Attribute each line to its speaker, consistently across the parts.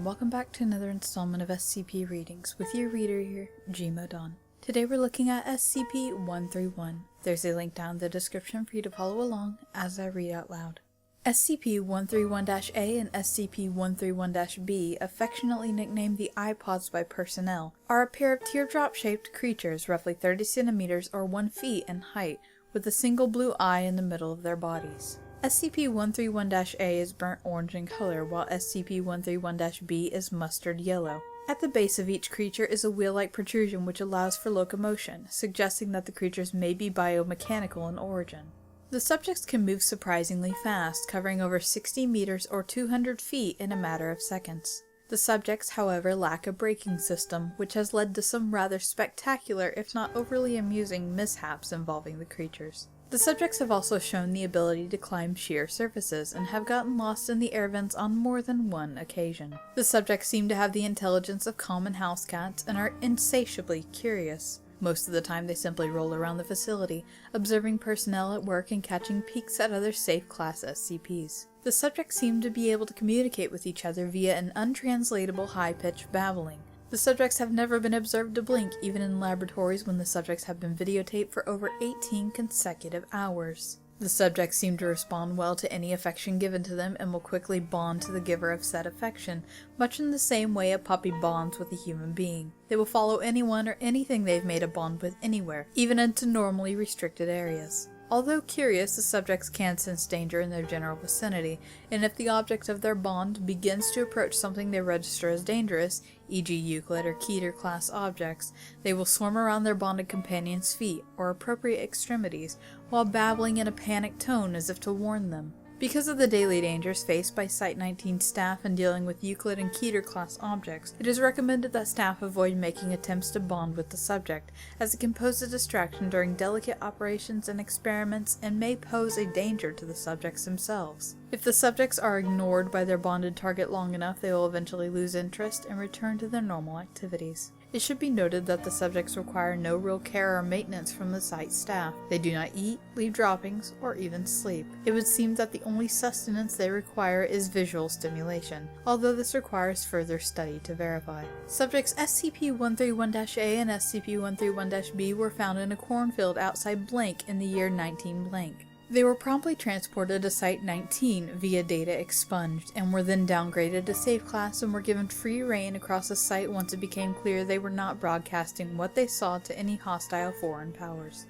Speaker 1: and welcome back to another installment of SCP Readings with your reader here, Gmodon. Today we're looking at SCP-131. There's a link down in the description for you to follow along as I read out loud. SCP-131-A and SCP-131-B, affectionately nicknamed the iPods by personnel, are a pair of teardrop-shaped creatures roughly 30 centimeters or 1 feet in height, with a single blue eye in the middle of their bodies. SCP-131-A is burnt orange in color, while SCP-131-B is mustard yellow. At the base of each creature is a wheel-like protrusion which allows for locomotion, suggesting that the creatures may be biomechanical in origin. The subjects can move surprisingly fast, covering over 60 meters or 200 feet in a matter of seconds. The subjects, however, lack a braking system, which has led to some rather spectacular, if not overly amusing, mishaps involving the creatures. The subjects have also shown the ability to climb sheer surfaces and have gotten lost in the air vents on more than one occasion. The subjects seem to have the intelligence of common house cats and are insatiably curious. Most of the time they simply roll around the facility, observing personnel at work and catching peeks at other safe class SCPs. The subjects seem to be able to communicate with each other via an untranslatable high-pitched babbling. The subjects have never been observed to blink, even in laboratories when the subjects have been videotaped for over 18 consecutive hours. The subjects seem to respond well to any affection given to them and will quickly bond to the giver of said affection, much in the same way a puppy bonds with a human being. They will follow anyone or anything they've made a bond with anywhere, even into normally restricted areas. Although curious, the subjects can sense danger in their general vicinity, and if the object of their bond begins to approach something they register as dangerous, e.g. Euclid or Keter class objects, they will swarm around their bonded companion's feet or appropriate extremities, while babbling in a panicked tone as if to warn them. Because of the daily dangers faced by Site-19 staff in dealing with Euclid and Keter class objects, it is recommended that staff avoid making attempts to bond with the subject, as it can pose a distraction during delicate operations and experiments and may pose a danger to the subjects themselves. If the subjects are ignored by their bonded target long enough, they will eventually lose interest and return to their normal activities. It should be noted that the subjects require no real care or maintenance from the site staff. They do not eat, leave droppings, or even sleep. It would seem that the only sustenance they require is visual stimulation, although this requires further study to verify. Subjects SCP-131-A and SCP-131-B were found in a cornfield outside blank in the year 19 blank. They were promptly transported to Site-19 via data expunged, and were then downgraded to Safe Class and were given free reign across the site once it became clear they were not broadcasting what they saw to any hostile foreign powers.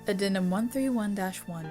Speaker 1: Addendum 131-1.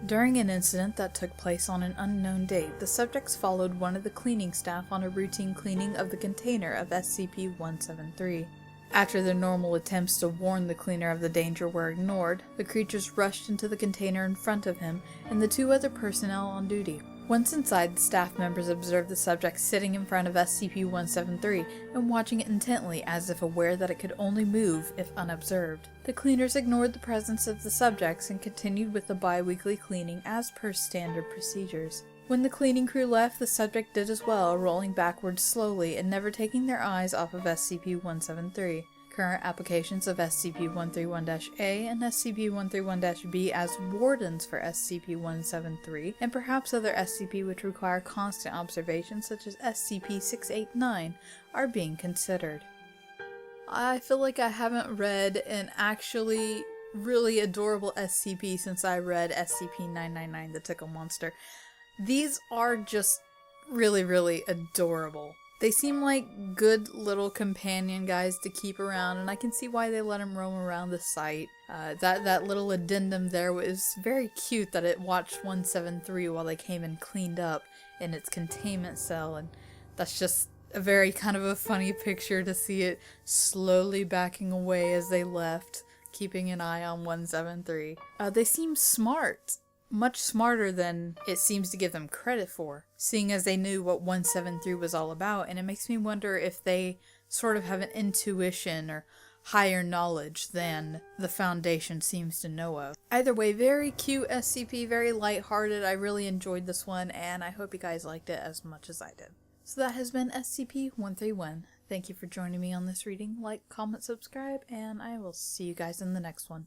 Speaker 1: During an incident that took place on an unknown date, the subjects followed one of the cleaning staff on a routine cleaning of the container of SCP-173. After their normal attempts to warn the cleaner of the danger were ignored, the creatures rushed into the container in front of him and the two other personnel on duty. Once inside, the staff members observed the subject sitting in front of SCP-173 and watching it intently as if aware that it could only move if unobserved. The cleaners ignored the presence of the subjects and continued with the bi-weekly cleaning as per standard procedures. When the cleaning crew left, the subject did as well, rolling backwards slowly and never taking their eyes off of SCP-173. Current applications of SCP-131-A and SCP-131-B as wardens for SCP-173, and perhaps other SCP which require constant observation such as SCP-689, are being considered. I feel like I haven't read an actually really adorable SCP since I read SCP-999, the Tickle Monster. These are just really, really adorable. They seem like good little companion guys to keep around, and I can see why they let them roam around the site. That little addendum there was very cute that it watched 173 while they came and cleaned up in its containment cell, and that's just a very kind of a funny picture to see it slowly backing away as they left, keeping an eye on 173. They seem smart. Much smarter than it seems to give them credit for, seeing as they knew what 173 was all about, and it makes me wonder if they sort of have an intuition or higher knowledge than the Foundation seems to know of. Either way, very cute SCP, very lighthearted. I really enjoyed this one, and I hope you guys liked it as much as I did. So that has been SCP-131. Thank you for joining me on this reading. Like, comment, subscribe, and I will see you guys in the next one.